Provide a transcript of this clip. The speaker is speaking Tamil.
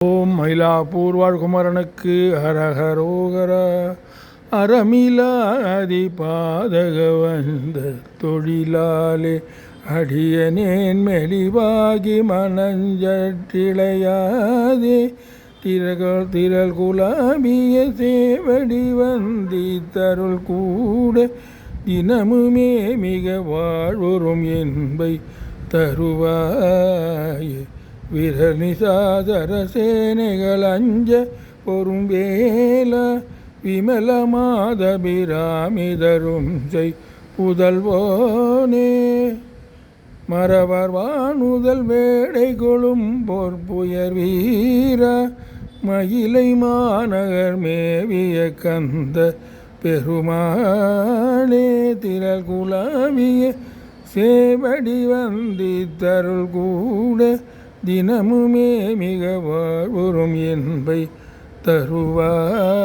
ஓம் மயிலாப்பூர் வாழ்குமரனுக்கு ஹரஹரோகர. அறமிலாதி பாதக வந்த தொழிலாலே அடியனேன் மெலிவாகி மனஞ்சட்டிளையாதே திரள் குலாபிய சேவடி வந்தி தருள் கூட தினமுமே மிக வாழ்வுறும் என்பை தருவாயே. விரலிசாதர சேனைகள் அஞ்ச பொறும்பேல விமல மாதபிராமிதரும் செய் புதல்வோனே. மறவர் வானுதல் வேடை கொளும் பொற்புயர் வீர மயிலை மாநகர் மேவிய கந்த பெருமாளே. திரள் குலாவிய சேவடி வந்தி தருள் கூட தினமுமே மிக வாழ்வுறும் என்பை தருவாயே.